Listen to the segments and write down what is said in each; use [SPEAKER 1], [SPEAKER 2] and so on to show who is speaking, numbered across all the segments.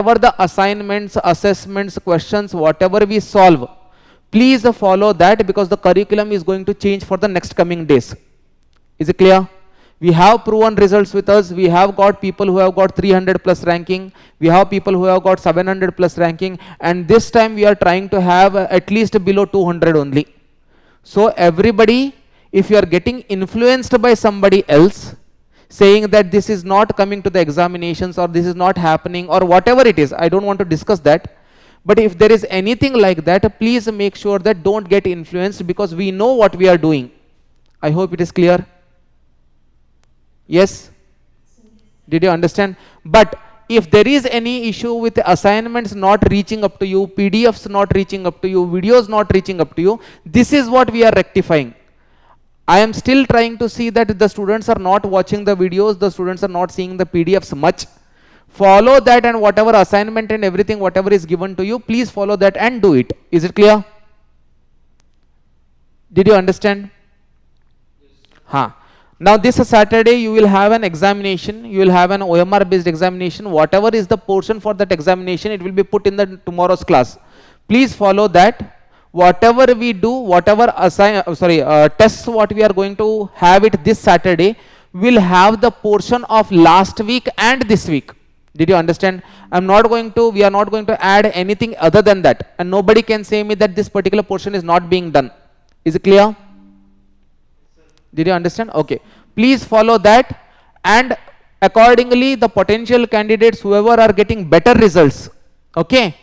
[SPEAKER 1] whatever the assignments, assessments, questions, whatever we solve, please follow that, because the curriculum is going to change for the next coming days. Is it clear? We have proven results with us. We have got people who have got 300 plus ranking. We have people who have got 700 plus ranking. And this time we are trying to have at least below 200 only. So everybody, if you are getting influenced by somebody else, saying that this is not coming to the examinations, or this is not happening, or whatever it is, I don't want to discuss that. But if there is anything like that, please make sure that don't get influenced, because we know what we are doing. I hope it is clear. Yes? Did you understand? But if there is any issue with assignments not reaching up to you, PDFs not reaching up to you, videos not reaching up to you, this is what we are rectifying. I am still trying to see that the students are not watching the videos, the students are not seeing the PDFs much. Follow that, and whatever assignment and everything, whatever is given to you, please follow that and do it. Is it clear? Did you understand? Yes. Now this Saturday you will have an examination, you will have an OMR based examination. Whatever is the portion for that examination, it will be put in the tomorrow's class. Please follow that. Whatever we do, whatever tests what we are going to have it this Saturday, will have the portion of last week and this week. Did you understand? We are not going to add anything other than that, and nobody can say me that this particular portion is not being done. Is it clear? Did you understand? Okay. Please follow that, and accordingly the potential candidates, whoever are getting better results, okay,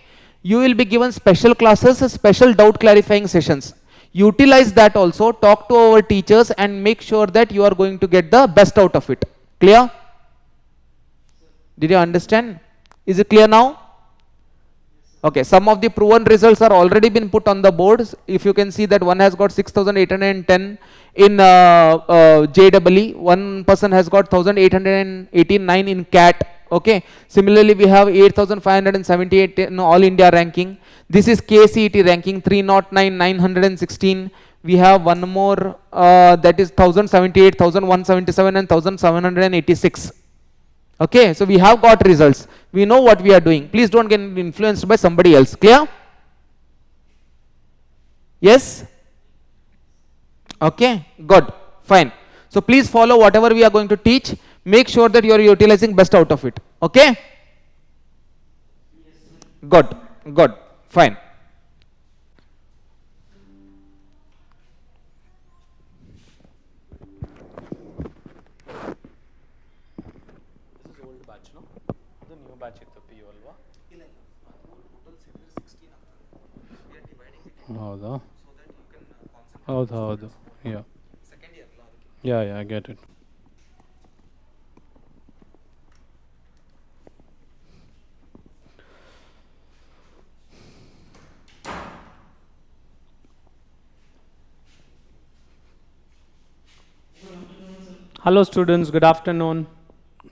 [SPEAKER 1] you will be given special classes, special doubt clarifying sessions. Utilize that also, talk to our teachers and make sure that you are going to get the best out of it. Clear? Did you understand? Is it clear now? Okay, some of the proven results are already been put on the boards. If you can see that one has got 6,810 in JEE, one person has got 1,889 in CAT. Okay, similarly we have 8,578 in all India ranking. This is KCET ranking 309 916. We have one more that is 1,078, 1,177 and 1,786. Okay, so we have got results. We know what we are doing. Please don't get influenced by somebody else. Clear? Yes? Okay, good, fine. So please follow whatever we are going to teach. Make sure that you are utilizing best out of it. Okay? Good, good, fine.
[SPEAKER 2] ಹೌದು yeah I get it. Hello students, good afternoon.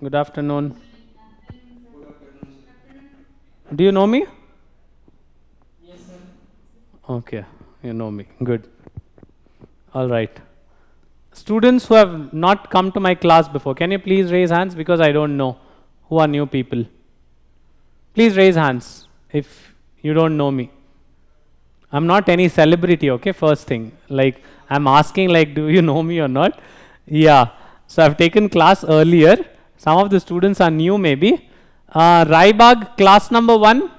[SPEAKER 2] Good afternoon. Do you know me? Yes sir. Okay, you know me, good. All right. Students who have not come to my class before, can you please raise hands, because I don't know who are new people. Please raise hands if you don't know me. I'm not any celebrity, okay, first thing. Like, I'm asking like, do you know me or not? Yeah. So I've taken class earlier. Some of the students are new maybe. Raibag, class number 1.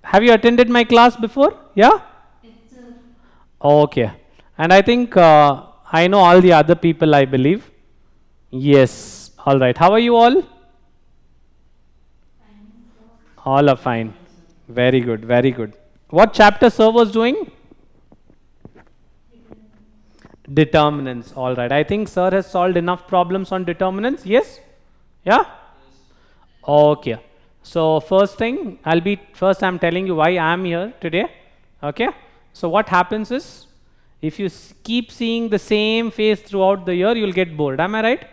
[SPEAKER 2] Have you attended my class before? Yeah? Yes, sir. Okay. And I think I know all the other people, I believe. Yes. All right. How are you all? Fine. All are fine. Very good. Very good. What chapter sir was doing? Determinants. All right. I think sir has solved enough problems on determinants. Yes? Yeah? Yes. Okay. So first thing, I'm telling you why I'm here today. Okay? So what happens is, if you keep seeing the same face throughout the year, you'll get bored. Am I right?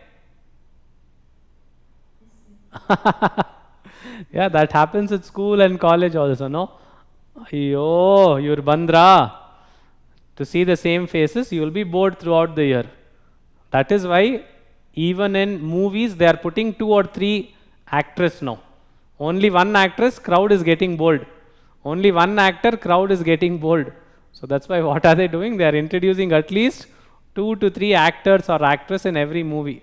[SPEAKER 2] Yeah, that happens at school and college also, no? Ayyo, you're bandra. To see the same faces, you will be bored throughout the year. That is why even in movies, they are putting 2 or 3 actors now. Only one actress, crowd is getting bored. Only one actor, crowd is getting bored. So that's why what are they doing? They are introducing at least 2 to 3 actors or actress in every movie.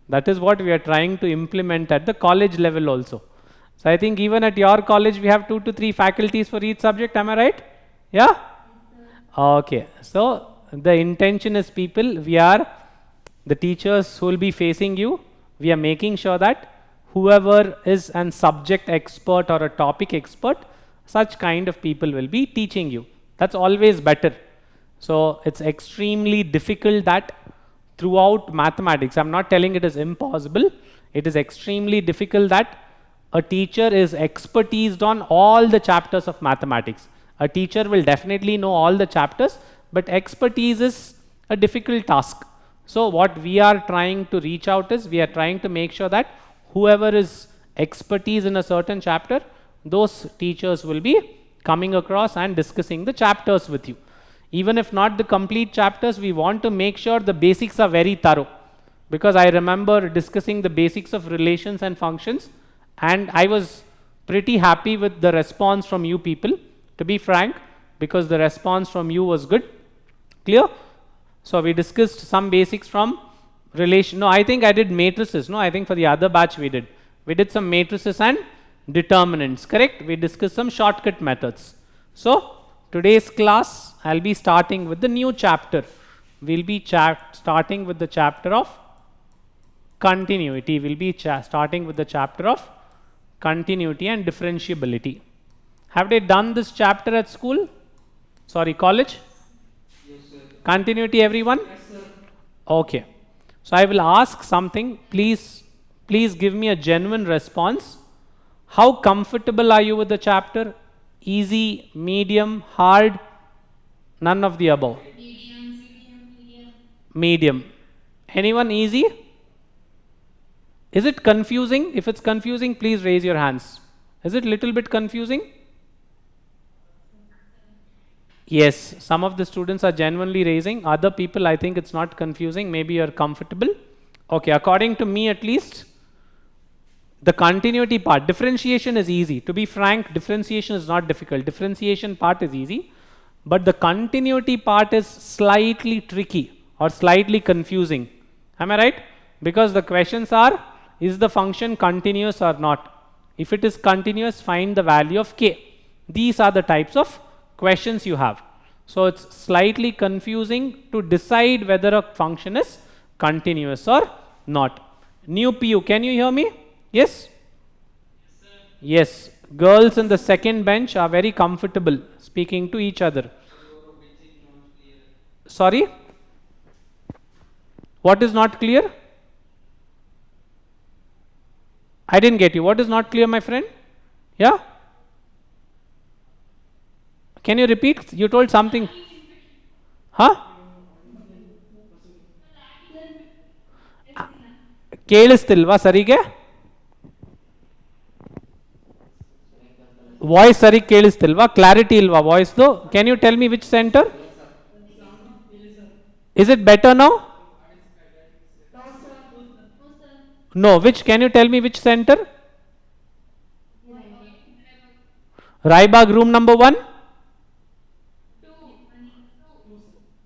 [SPEAKER 2] That is what we are trying to implement at the college level also. So I think even at your college we have 2 to 3 faculties for each subject. Am I right? Yeah? Okay. So the intention is, people, we are the teachers who will be facing you. We are making sure that whoever is an subject expert or a topic expert, such kind of people will be teaching you. That's always better. So it's extremely difficult that throughout mathematics, I'm not telling it is impossible, it is extremely difficult that a teacher is expertised on all the chapters of mathematics. A teacher will definitely know all the chapters, but expertise is a difficult task. So what we are trying to reach out is, we are trying to make sure that whoever is expertise in a certain chapter, those teachers will be coming across and discussing the chapters with you. Even if not the complete chapters, we want to make sure the basics are very thorough. Because I remember discussing the basics of relations and functions, and I was pretty happy with the response from you people, to be frank, because the response from you was good. Clear? So we discussed some basics from relation. No, I think I did matrices. No, I think for the other batch we did. We did some matrices and determinants, correct? We discussed some shortcut methods. So today's class, I'll be starting with the new chapter. We'll be starting with the chapter of continuity. We'll be starting with the chapter of continuity and differentiability. Have they done this chapter at school? Sorry, college?
[SPEAKER 3] Yes, sir.
[SPEAKER 2] Continuity, everyone?
[SPEAKER 3] Yes, sir.
[SPEAKER 2] Okay. So I will ask something. Please give me a genuine response. How comfortable are you with the chapter? Easy, medium, hard? None of the above. Medium. Anyone easy? Is it confusing? If it's confusing, please raise your hands. Is it little bit confusing? Yes, some of the students are genuinely raising. Other people, I think it's not confusing. Maybe you're comfortable. Okay, according to me at least, the continuity part, differentiation is easy. To be frank, differentiation is not difficult. Differentiation part is easy. But the continuity part is slightly tricky or slightly confusing. Am I right? Because the questions are, is the function continuous or not? If it is continuous, find the value of k. These are the types of questions you have. So it's slightly confusing to decide whether a function is continuous or not. New PU, can you hear me? Yes? Yes. Girls in the second bench are very comfortable speaking to each other. Sorry? What is not clear? I didn't get you. What is not clear, my friend? Yeah? Can you repeat? You told something. Huh? ಕೇಳಿಸ್ತಿಲ್ವಾ ಸರಿಗೆ? Voice ಸರಿಗೆ ಕೇಳಿಸ್ತಿಲ್ವಾ? Clarity ಇಲ್ವಾ ವಾಯ್ಸ್ದು? Can you tell me which centre? Is it better now? No. Which? Can you tell me which center? Raibag room number 1?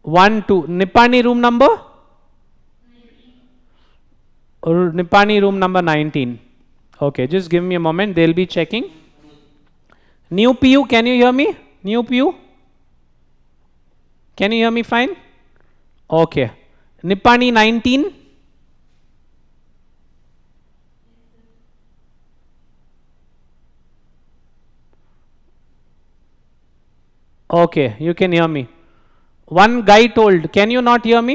[SPEAKER 2] 1, 2. Nipani room number? Nipani room number 19. Okay, just give me a moment. They'll be checking. New PU, can you hear me? New PU? Can you hear me fine? Okay. Nipani 19? Okay, you can hear me. One guy told, can you not hear me?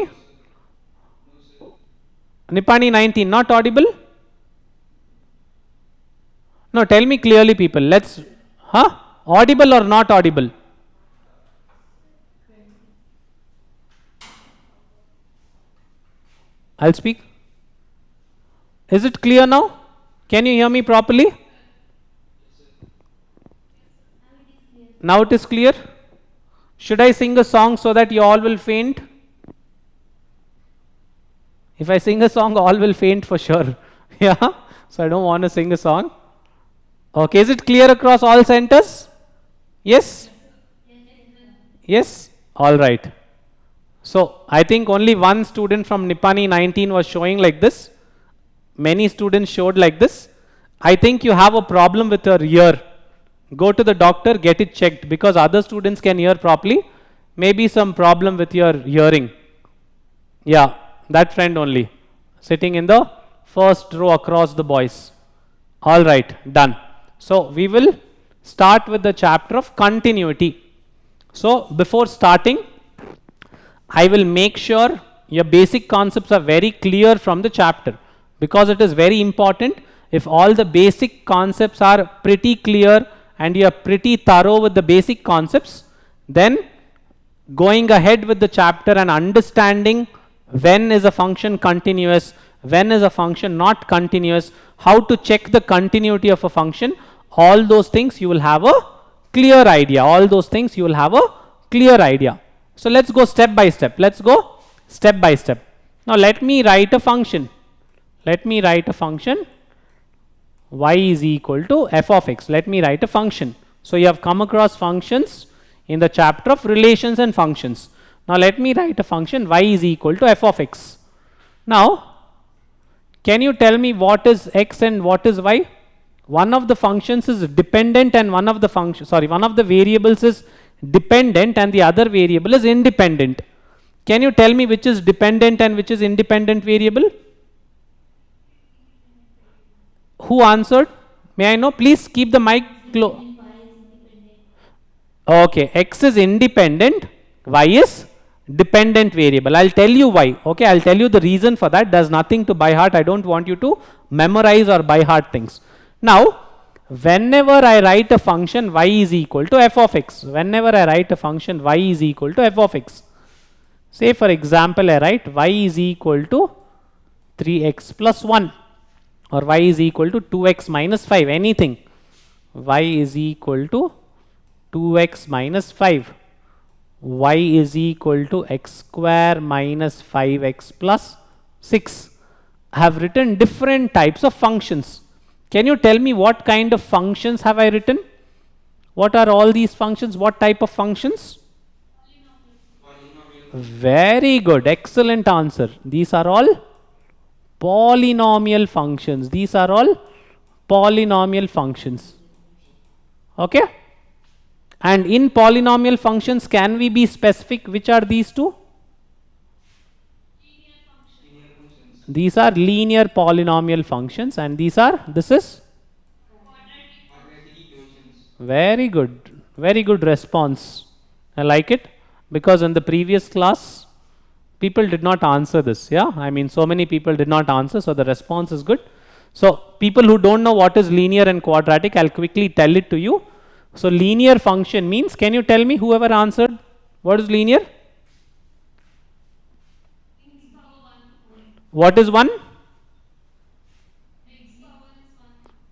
[SPEAKER 2] Nipani 19, not audible? No, tell me clearly, people. Let's, huh? Audible or not audible? I'll speak. Is it clear now? Can you hear me properly? Now it is clear? Should I sing a song so that you all will faint? If I sing a song, all will faint for sure. Yeah? So I don't want to sing a song. Okay, is it clear across all centers? Yes? Yes? All right. So, I think only one student from Nippani 19 was showing like this. Many students showed like this. I think you have a problem with your ear. Go to the doctor, get it checked, because other students can hear properly. Maybe some problem with your hearing. Yeah, that friend only, sitting in the first row across the boys. All right, done. So, we will start with the chapter of continuity. So, before starting, I will make sure your basic concepts are very clear from the chapter, because it is very important. If all the basic concepts are pretty clear and you are pretty thorough with the basic concepts, then going ahead with the chapter and understanding when is a function continuous, when is a function not continuous, how to check the continuity of a function, all those things you will have a clear idea. All those things you will have a clear idea. So, let us go step by step. Let us go step by step. Now, let me write a function. Let me write a function y is equal to f of x. Let me write a function. So, you have come across functions in the chapter of relations and functions. Now, let me write a function y is equal to f of x. Now, can you tell me what is x and what is y? One of the functions is dependent and one of the variables is dependent and the other variable is independent. Can you tell me which is dependent and which is independent variable? Who answered? May I know? Please keep the mic close. Okay, x is independent, y is dependent variable. I'll tell you why. Okay, I'll tell you the reason for that. Does nothing to by heart. I don't want you to memorize or by heart things. Now, whenever I write a function y is equal to f of x, whenever I write a function y is equal to f of x, say for example, I write y is equal to 3x plus 1 or y is equal to 2x minus 5, anything. Y is equal to 2x minus 5, y is equal to x square minus 5x plus 6. I have written different types of functions. Can you tell me what kind of functions have I written? What are all these functions? What type of functions? Very good, excellent answer. These are all polynomial functions. These are all polynomial functions. Okay? And in polynomial functions, can we be specific? Which are these two? These are linear polynomial functions, and this is very good response. I like it, because in the previous class people did not answer this. Yeah, I mean, so many people did not answer, so the response is good. So, people who don't know what is linear and quadratic, I'll quickly tell it to you. So, linear function means, can you tell me, whoever answered, what is linear? What is 1?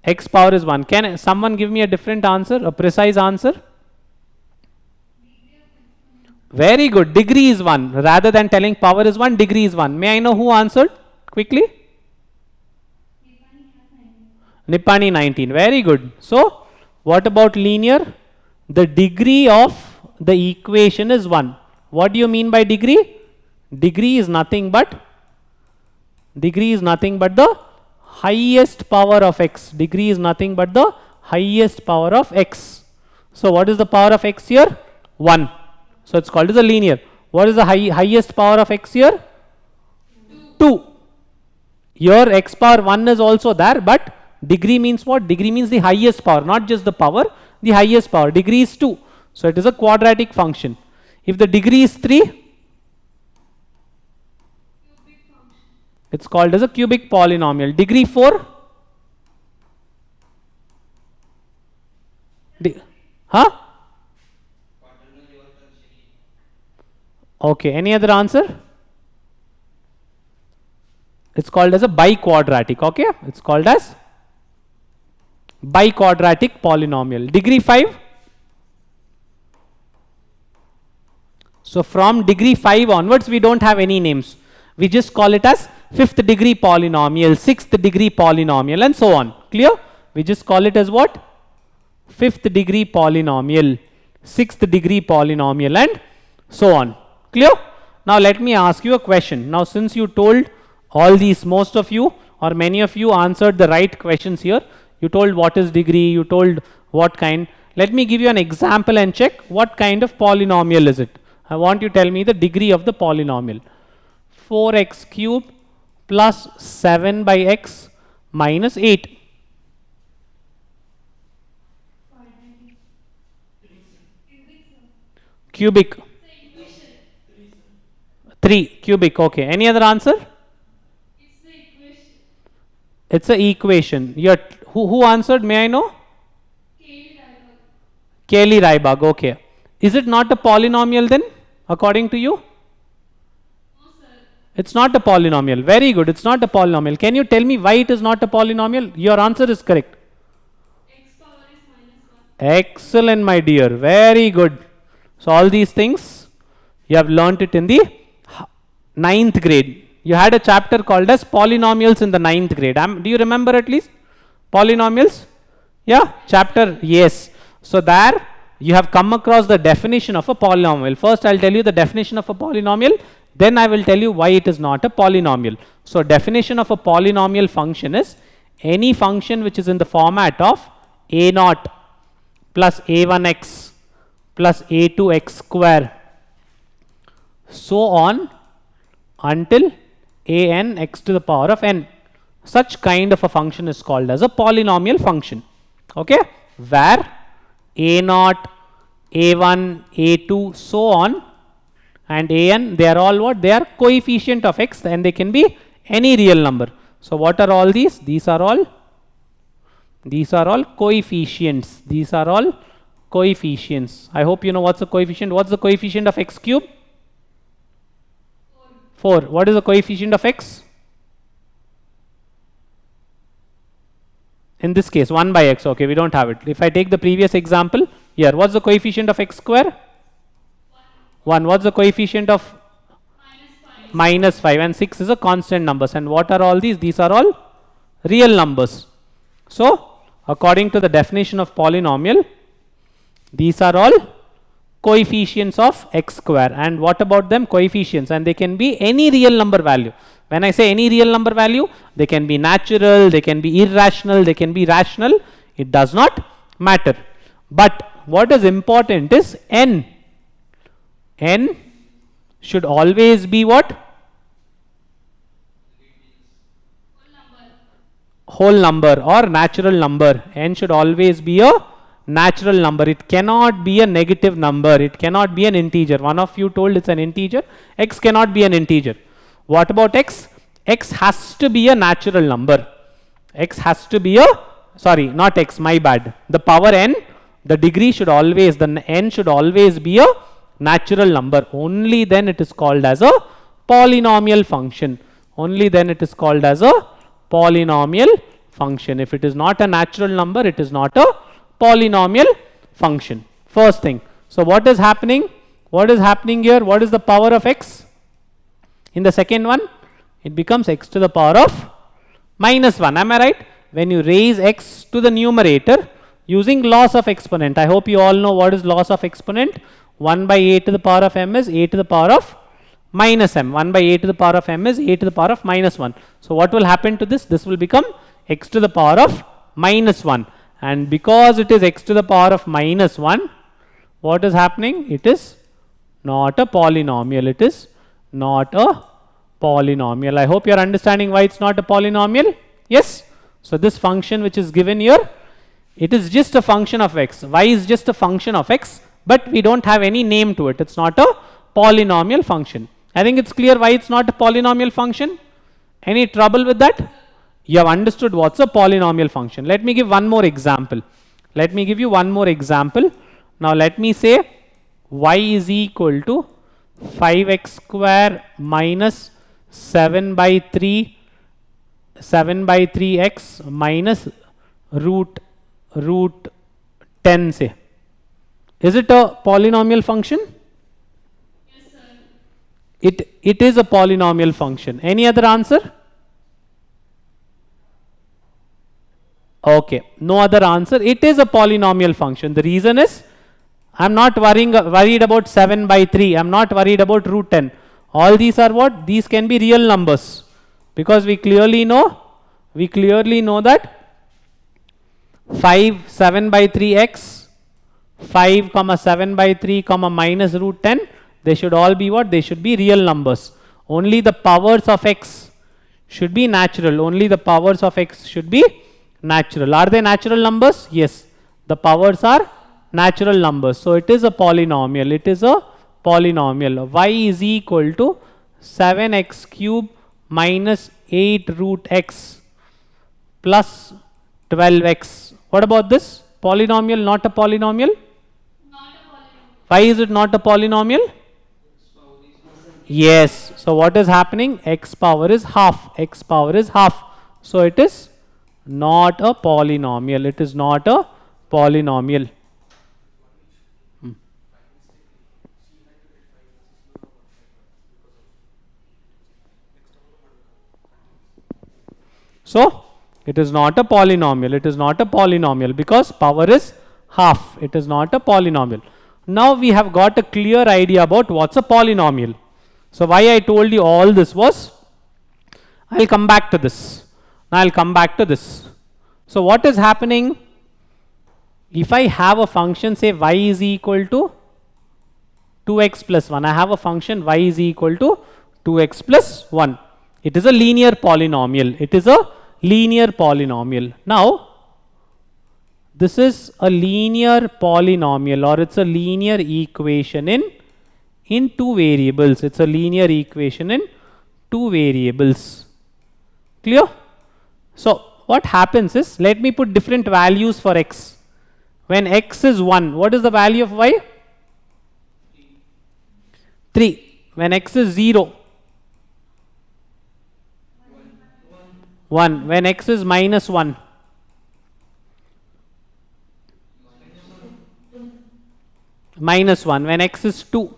[SPEAKER 2] X power is 1. Can someone give me a different answer, a precise answer? Very good. Degree is 1. Rather than telling power is 1, degree is 1. May I know who answered quickly? Nippani 19. Very good. So, what about linear? The degree of the equation is 1. What do you mean by degree? Degree is nothing but the highest power of x. Degree is nothing but the highest power of x. So, what is the power of x here? 1. So, it is called as a linear. What is the highest power of x here? 2. Here x power 1 is also there, but degree means what? Degree means the highest power, not just the power, the highest power. Degree is 2. So, it is a quadratic function. If the degree is 3, it is called as a cubic polynomial. Degree 4? Huh? Okay, any other answer? It's called as a biquadratic. Okay, it's called as biquadratic polynomial. Degree 5? So, from degree 5 onwards, we don't have any names. We just call it as 5th degree polynomial, 6th degree polynomial, and so on. Clear? We just call it as what? fifth degree polynomial, sixth degree polynomial, and so on. Clear? Now let me ask you a question. Now since you told all these, most of you or many of you answered the right questions here. You told what is degree, you told what kind. Let me give you an example and check what kind of polynomial is it. I want you to tell me the degree of the polynomial. 4x cube plus 7 by x minus 8. Cubic. 3 cubic. Okay. Any other answer? It's an equation. Who answered? May I know? Kelly Rybag. Okay. Is it not a polynomial then, according to you? It's not a polynomial. Very good. It's not a polynomial. Can you tell me why it is not a polynomial? Your answer is correct.
[SPEAKER 3] X power is -1.
[SPEAKER 2] Excellent, my dear. Very good. So all these things you have learnt it in the 9th grade. You had a chapter called as polynomials in the 9th grade. Do you remember at least? Polynomials? Yeah, chapter, yes. So there you have come across the definition of a polynomial. First I'll tell you the definition of a polynomial, then I will tell you why it is not a polynomial. So definition of a polynomial function is any function which is in the format of a0 plus a1x plus a2x square so on until an x to the power of n. Such kind of a function is called as a polynomial function. Okay, where a0, a1, a2 so on and an, they are all what? They are coefficient of x and they can be any real number. So what are all these? These are all coefficients. These are all coefficients. I hope you know what's a coefficient. What's the coefficient of x cube? 4. What is the coefficient of x? In this case 1 by x. Okay, we don't have it. If I take the previous example here, what's the coefficient of x square? 1. What's the coefficient of -5? And 6 is a constant numbers. And what are all these? These are all real numbers. So according to the definition of polynomial, these are all coefficients of x square. And what about them? Coefficients, and they can be any real number value. When I say any real number value, they can be natural, they can be irrational, they can be rational. It does not matter. But what is important is n. N should always be what? Whole number or natural number. N should always be a natural number. It cannot be a negative number. It cannot be an integer. One of you told it's an integer. X cannot be an integer. What about x? X has to be a natural number. X has to be a, sorry, not x, my bad. The power n, the degree should always, the n should always be a natural number. Only then it is called as a polynomial function. Only then it is called as a polynomial function. If it is not a natural number, it is not a polynomial function. First thing. So what is happening? What is happening here? What is the power of x? In the second one, it becomes x to the power of -1. Am I right? When you raise x to the numerator using loss of exponent. I hope you all know what is loss of exponent. 1 by a to the power of m is a to the power of minus m. 1 by a to the power of m is a to the power of -1. So what will happen to this? This will become x to the power of -1. And because it is x to the power of -1, what is happening? It is not a polynomial. It is not a polynomial. I hope you are understanding why it's not a polynomial. Yes? So this function which is given here, it is just a function of x. Y is just a function of x, but we don't have any name to it. It's not a polynomial function. I think it's clear why it's not a polynomial function. Any trouble with that? You have understood what's a polynomial function. Let me give one more example. Let me give you one more example. Now let me say y is equal to 5x square minus 7 by 3x minus root 10 say. Is it a polynomial function?
[SPEAKER 3] Yes, sir.
[SPEAKER 2] It is a polynomial function. Any other answer? Okay, no other answer. It is a polynomial function. The reason is I'm not worried about 7 by 3. I'm not worried about root 10. All these are what? These can be real numbers, because we clearly know that 5 7 by 3 x, 5 comma 7 by 3 comma minus root 10, they should all be what? They should be real numbers. Only the powers of x should be natural. Only the powers of x should be natural. Are they natural numbers? Yes, the powers are natural numbers. So it is a polynomial. It is a polynomial. Y is equal to 7x cube minus 8 root x plus 12x. What about this? Polynomial, not a polynomial?
[SPEAKER 3] Not a polynomial.
[SPEAKER 2] Why is it not a polynomial? Yes. So what is happening? X power is half. X power is half. So it is not a polynomial. It is not a polynomial. So it is not a polynomial. It is not a polynomial because power is half. It is not a polynomial. Now we have got a clear idea about what's a polynomial. So why I told you all this was, I'll come back to this. Now I'll come back to this. So what is happening? If I have a function, say y is equal to 2x plus 1. I have a function y is equal to 2x plus 1. It is a linear polynomial. It is a linear polynomial. Now, this is a linear polynomial, or it's a linear equation in two variables. It's a linear equation in two variables. Clear? So what happens is, let me put different values for x. When x is 1, what is the value of y? 3. When x is 0, 1. When x is minus 1, minus 1. When x is 2,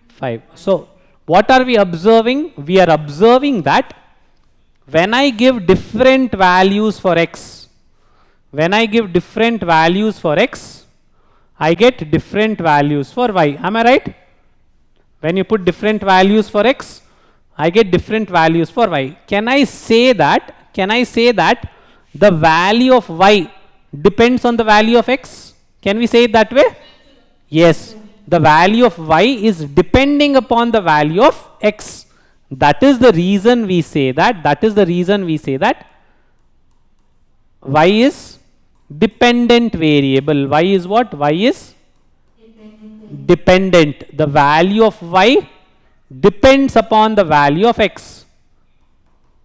[SPEAKER 2] 5. So what are we observing? We are observing that when I give different values for x, when I give different values for x, I get different values for y. Am I right? When you put different values for x, I get different values for y. Can I say that the value of y depends on the value of x? Can we say it that way? Yes. The value of y is depending upon the value of x. That is the reason we say that. Y is dependent variable. Y is what? Y is dependent. The value of y depends upon the value of x.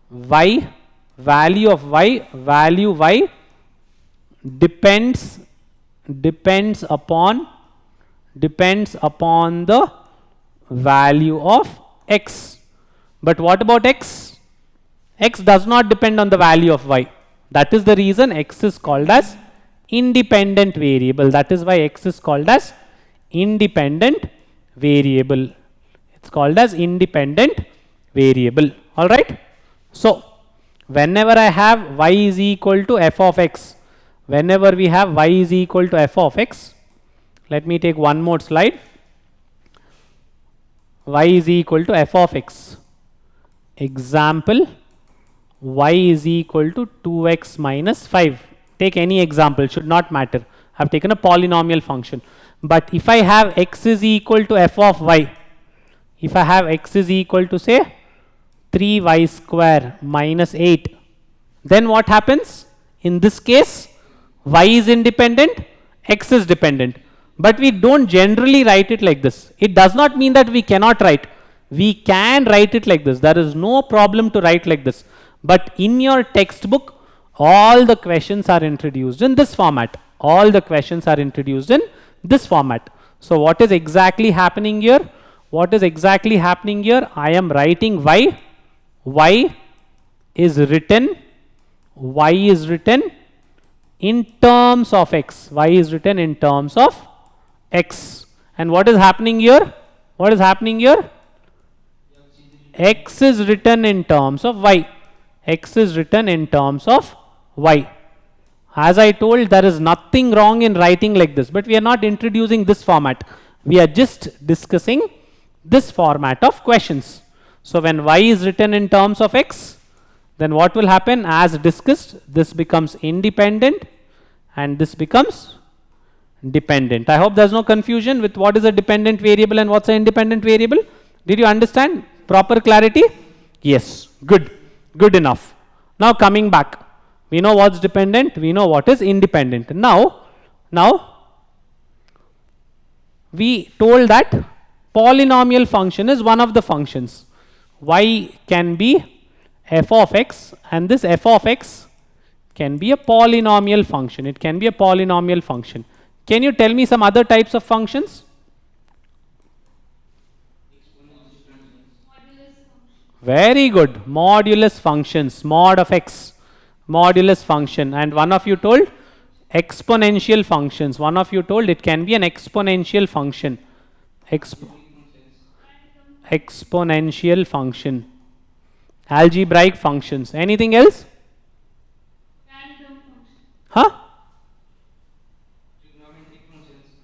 [SPEAKER 2] Value y depends upon the value of x. But what about x? X does not depend on the value of y. That is the reason x is called as independent variable. That is why x is called as independent variable. It's called as independent variable. All right. So whenever I have y is equal to f of x, whenever we have y is equal to f of x, let me take one more slide. Y is equal to f of x. Example, y is equal to 2x minus 5. Take any example, should not matter. I have taken a polynomial function. But if I have x is equal to f of y, if I have x is equal to say 3y square minus 8, then what happens? In this case, y is independent, x is dependent. But we don't generally write it like this. It does not mean that we cannot write. We can write it like this. There is no problem to write like this. But in your textbook, all the questions are introduced in this format. All the questions are introduced in this format. So what is exactly happening here? What is exactly happening here? I am writing y. Y is written in terms of x. Y is written in terms of x. And what is happening here? What is happening here? X is written in terms of y. x is written in terms of y. As I told, there is nothing wrong in writing like this, but we are not introducing this format. We are just discussing this format of questions. So when y is written in terms of x, then what will happen? As discussed, this becomes independent and this becomes dependent. I hope there's no confusion with what is a dependent variable and what's an independent variable. Did you understand? Proper clarity? Yes. Good. Good enough. Now coming back. We know what's dependent, we know what is independent. Now we told that polynomial function is one of the functions. Y can be f of x, and this f of x can be a polynomial function. It can be a polynomial function. Can you tell me some other types of functions? Very good. Modulus functions, mod of x, modulus function. And one of you told exponential functions. One of you told it can be an exponential function. Exponential function. Algebraic functions. Anything else? Huh?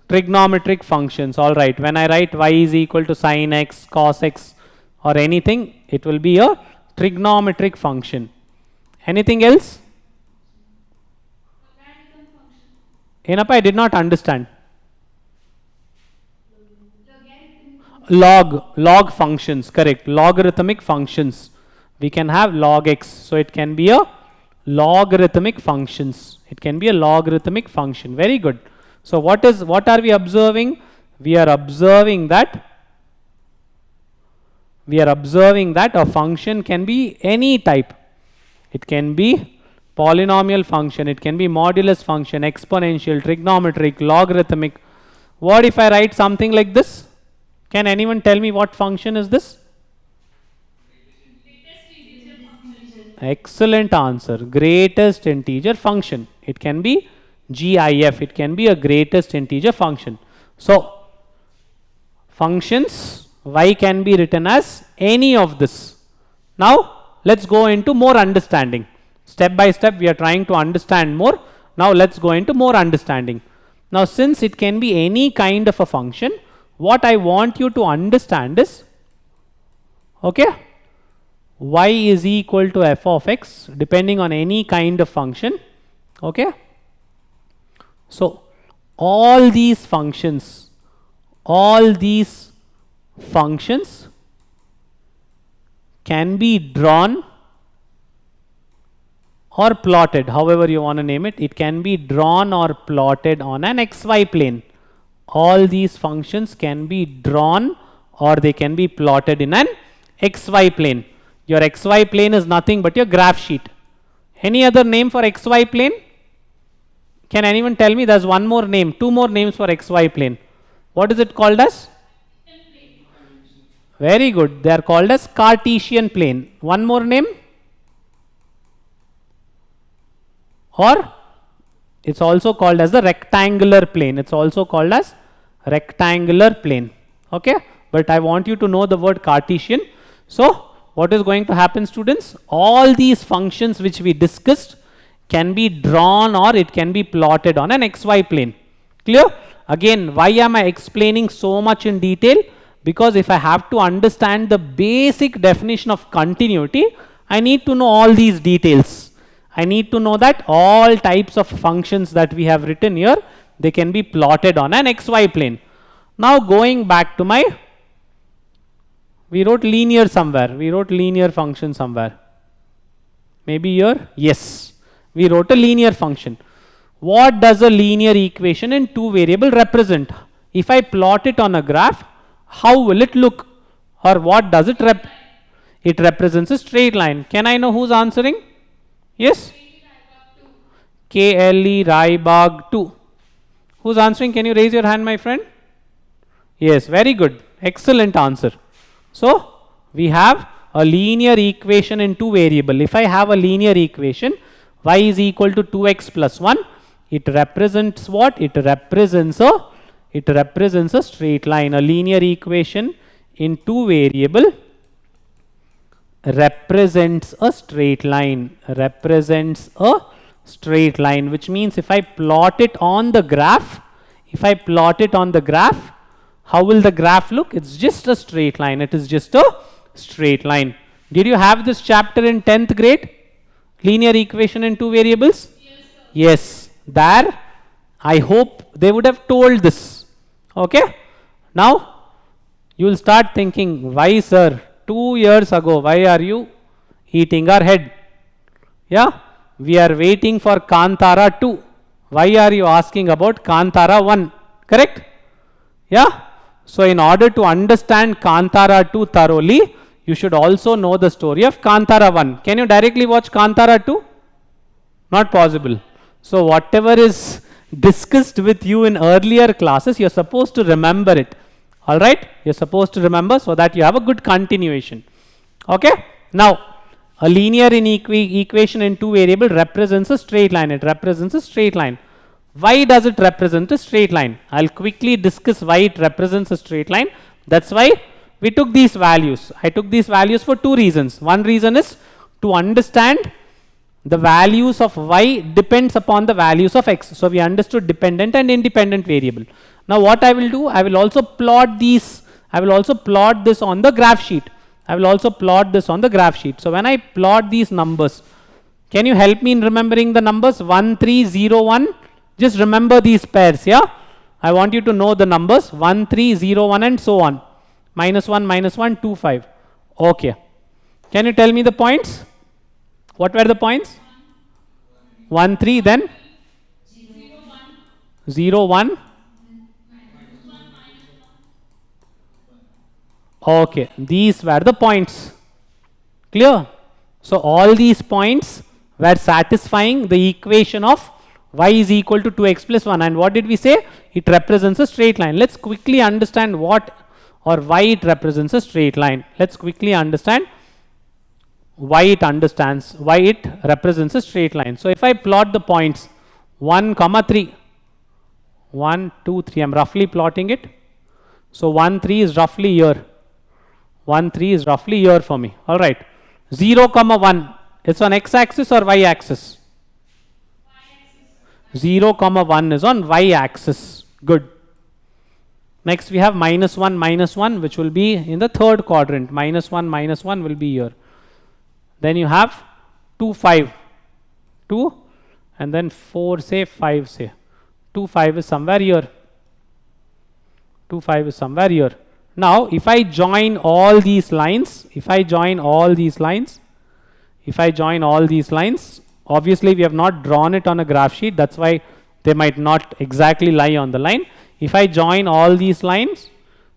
[SPEAKER 2] Trigonometric functions. All right. When I write y is equal to sin x, cos x, or anything, it will be a trigonometric function. Anything else? Enappa, I did not understand. Log functions, correct. Logarithmic functions. We can have log x. So it can be a logarithmic functions. It can be a logarithmic function. Very good. So what are we observing? We are observing that a function can be any type. It can be polynomial function, it can be modulus function, exponential, trigonometric, logarithmic. What if I write something like this? Can anyone tell me what function is this? Excellent answer. Greatest integer function. It can be GIF. It can be a greatest integer function. So functions y can be written as any of this. Now let's go into more understanding. Step by step we are trying to understand more. Now let's go into more understanding. Now since it can be any kind of a function, what I want you to understand is, okay, y is equal to f of x depending on any kind of function. Okay. So all these functions can be drawn or plotted, however you want to name it. It can be drawn or plotted on an xy plane. All these functions can be drawn or they can be plotted in an xy plane. Your xy plane is nothing but your graph sheet. Any other name for xy plane? Can anyone tell me? There's one more name, two more names for xy plane. What is it called as? Very good. They are called as Cartesian plane. One more name? Or it's also called as the rectangular plane. It's also called as rectangular plane. Okay. But I want you to know the word Cartesian. So what is going to happen, students? All these functions which we discussed can be drawn or it can be plotted on an xy plane. Clear? Again, why am I explaining so much in detail? Because if I have to understand the basic definition of continuity, I need to know all these details. I need to know that all types of functions that we have written here, they can be plotted on an xy plane. Now going back to my, we wrote linear somewhere. We wrote linear function somewhere. Maybe here? Yes. We wrote a linear function. What does a linear equation in two variable represent? If I plot it on a graph, how will it look? Or what does it It represents a straight line. Can I know who's answering? Yes? KLE Raibag 2. Who's answering? Can you raise your hand, my friend? Yes, very good. Excellent answer. So we have a linear equation in two variable. If I have a linear equation, y is equal to 2x plus 1, it represents what? It represents a straight line. A linear equation in two variable represents a straight line, represents a straight line, which means if I plot it on the graph, if I plot it on the graph, how will the graph look? It's just a straight line. It is just a straight line. Did you have this chapter in 10th grade? Linear equation in two variables? Yes. There, I hope they would have told this. Okay. Now, you will start thinking, why sir, 2 years ago, why are you eating our head? Yeah. We are waiting for Kantara 2. Why are you asking about Kantara 1? Correct? Yeah. So, in order to understand Kantara 2 thoroughly, you should also know the story of Kantara 1. Can you directly watch Kantara 2? Not possible. So, whatever is discussed with you in earlier classes, you are supposed to remember it. Alright? You are supposed to remember so that you have a good continuation. Okay? Now, a linear equation in two variable represents a straight line. It represents a straight line. Why does it represent a straight line? I'll quickly discuss why it represents a straight line. That's why we took these values. I took these values for two reasons. One reason is to understand the values of y depends upon the values of x. So, we understood dependent and independent variable. Now, what I will do, I will also plot these, I will also plot this on the graph sheet. I will also plot this on the graph sheet. So, when I plot these numbers, can you help me in remembering the numbers 1, 3, 0, 1? Just remember these pairs, yeah? I want you to know the numbers 1, 3, 0, 1 and so on. -1, -1, 2, 5. Okay. Can you tell me the points? What were the points? 1, 3, then 0, 1. Okay, these were the points. Clear? So, all these points were satisfying the equation of y is equal to 2x plus 1. And what did we say? It represents a straight line. Let's quickly understand what or why it represents a straight line. Let's quickly understand why it represents a straight line. So, if I plot the points 1, 3, 1, 2, 3, I am roughly plotting it. So, 1, 3 is roughly here. 1, 3 is roughly here for me. All right. 0, 1, it's on x axis or y axis? 0, 1 is on y axis. Good. Next we have -1, -1, which will be in the third quadrant. -1, -1 will be here. Then you have 2, 5. 2 and then 4 say 5 say. 2, 5 is somewhere here. 2, 5 is somewhere here. Now, if I join all these lines, obviously we have not drawn it on a graph sheet. That's why they might not exactly lie on the line. If I join all these lines,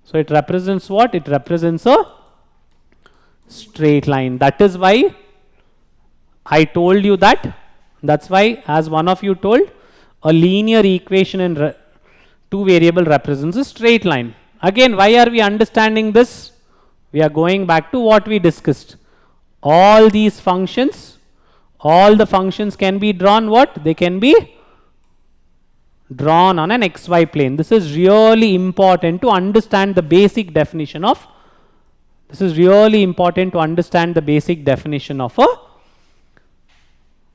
[SPEAKER 2] so it represents what? It represents a straight line. That is why I told you that. That's why, as one of you told, a linear equation in two variable represents a straight line. Again, why are we understanding this? We are going back to what we discussed. All these functions, all the functions can be drawn what? They can be drawn on an xy plane. This is really important to understand the basic definition of, a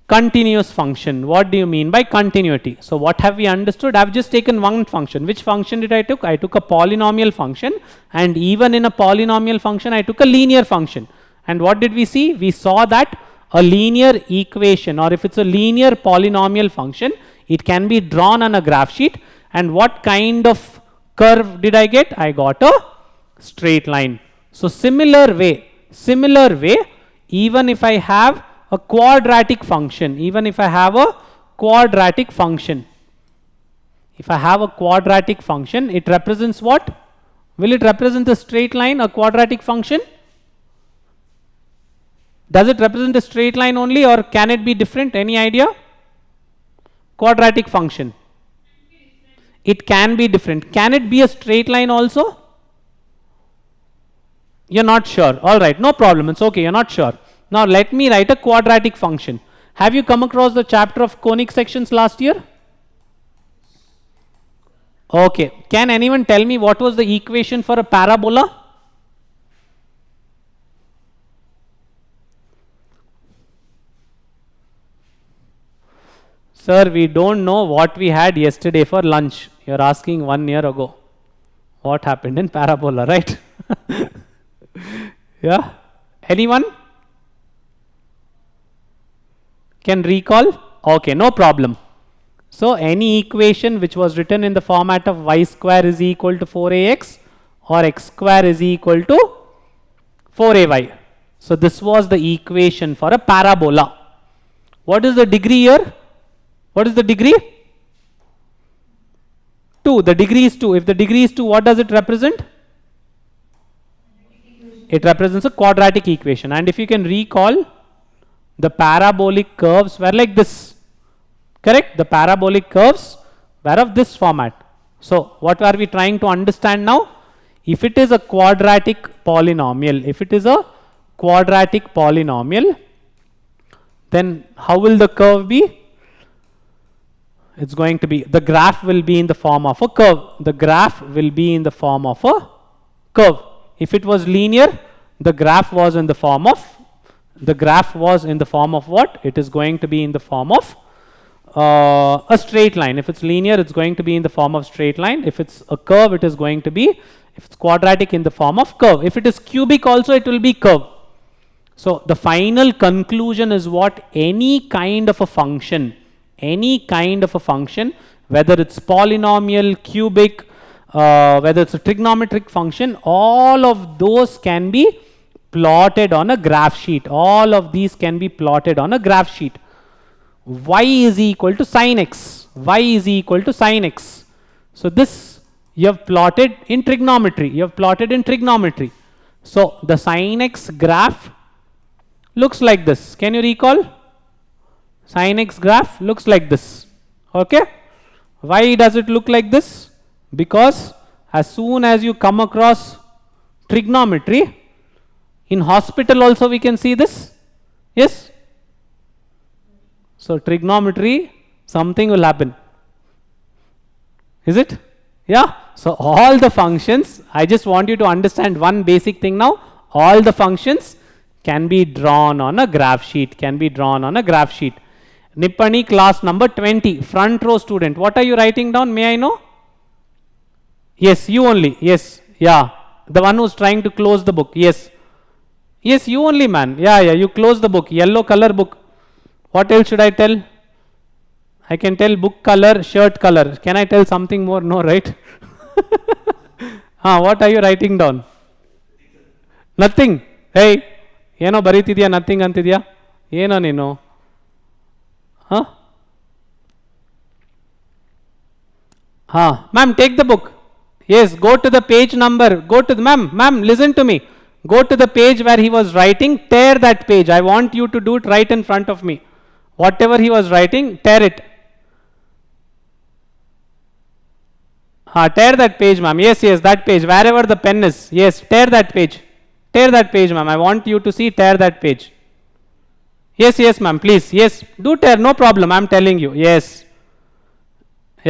[SPEAKER 2] continuous function. What do you mean by continuity? So, what have we understood? I have just taken one function. Which function did I took? I took a polynomial function, and even in a polynomial function I took a linear function. And what did we see? We saw that a linear equation, or if it's a linear polynomial function, it can be drawn on a graph sheet. And what kind of curve did I get? I got a straight line. So, similar way, even if I have a quadratic function, if I have a quadratic function, it represents what? Will it represent a straight line, a quadratic function? Does it represent a straight line only, or can it be different? Any idea? Quadratic function. It can be different. Can it be a straight line also? You're not sure. All right, no problem. It's okay. You're not sure. Now, let me write a quadratic function. Have you come across the chapter of conic sections last year? Okay. Can anyone tell me what was the equation for a parabola? Sir, we don't know what we had yesterday for lunch. You're asking 1 year ago. What happened in parabola, right? Yeah? Anyone? Can recall? Okay, no problem. So, any equation which was written in the format of y square is equal to 4ax or x square is equal to 4ay. So, this was the equation for a parabola. What is the degree here? What is the degree? 2. The degree is 2. If the degree is 2, what does it represent? It represents a quadratic equation. And if you can recall, the parabolic curves were like this. Correct? The parabolic curves were of this format. So, what are we trying to understand now? If it is a quadratic polynomial, then how will the curve be? It's going to be, the graph will be in the form of a curve. The graph will be in the form of a curve. If it was linear, the graph was in the form of what? It is going to be in the form of a straight line. If it's linear, it's going to be in the form of straight line. If it's a curve, it is going to be, if it's quadratic, in the form of curve. If it is cubic also, it will be curve. So, the final conclusion is what? Any kind of a function, whether it's polynomial, cubic, whether it's a trigonometric function, all of those can be plotted on a graph sheet. All of these can be plotted on a graph sheet. Y is equal to sin x. So, this you have plotted in trigonometry. So, the sin x graph looks like this. Can you recall? Sin x graph looks like this. Okay? Why does it look like this? Because as soon as you come across trigonometry, in hospital also we can see this. Yes? So, trigonometry, something will happen. Is it? Yeah? So, all the functions, I just want you to understand one basic thing now. All the functions can be drawn on a graph sheet. Nippani class number 20, front row student. What are you writing down? May I know? Yes, you only. Yes, yeah. The one who's trying to close the book. Yes. Yes, you only, man. Yeah, you close the book. Yellow color book. What else should I tell? I can tell book color, shirt color. Can I tell something more? No, right? What are you writing down? Nothing. Hey, ಏನೋ ಬರೀತಿದ್ಯಾ? Nothing ಅಂತಿದ್ಯಾ? ಏನೋ ನೀನು? Ma'am, take the book. Yes, go to the page number. Go to the, ma'am, listen to me. Go to the page where he was writing, tear that page. I want you to do it right in front of me. Whatever he was writing, tear it. Tear that page, ma'am. Yes, that page, wherever the pen is. Yes, tear that page. Tear that page, ma'am. I want you to see, tear that page. Yes, ma'am, please. Yes, do tear, no problem. I'm telling you. Yes.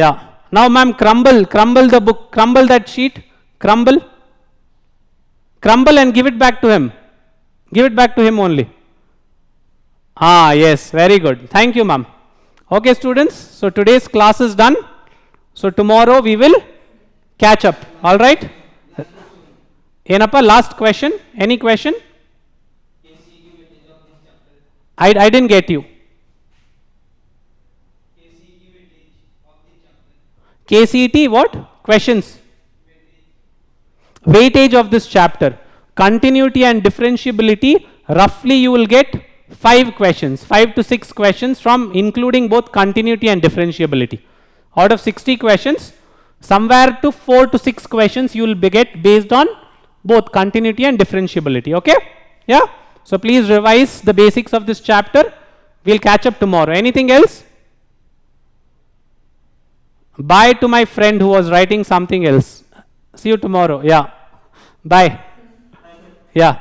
[SPEAKER 2] Yeah. Now, ma'am, crumble the book, crumble that sheet, crumble and give it back to him. Give it back to him only. Yes, very good. Thank you, ma'am. Okay, students. So, today's class is done. So, tomorrow we will catch up. All right? Enappa, last question. Any question? I didn't get you. KCET what? Questions. Weightage of this chapter. Continuity and differentiability. Roughly you will get 5 questions. 5 to 6 questions from including both continuity and differentiability. Out of 60 questions, somewhere to 4 to 6 questions you will get based on both continuity and differentiability. Okay? Yeah? So please revise the basics of this chapter. We'll catch up tomorrow. Anything else? Bye to my friend who was writing something else. See you tomorrow. Yeah. Bye. Yeah.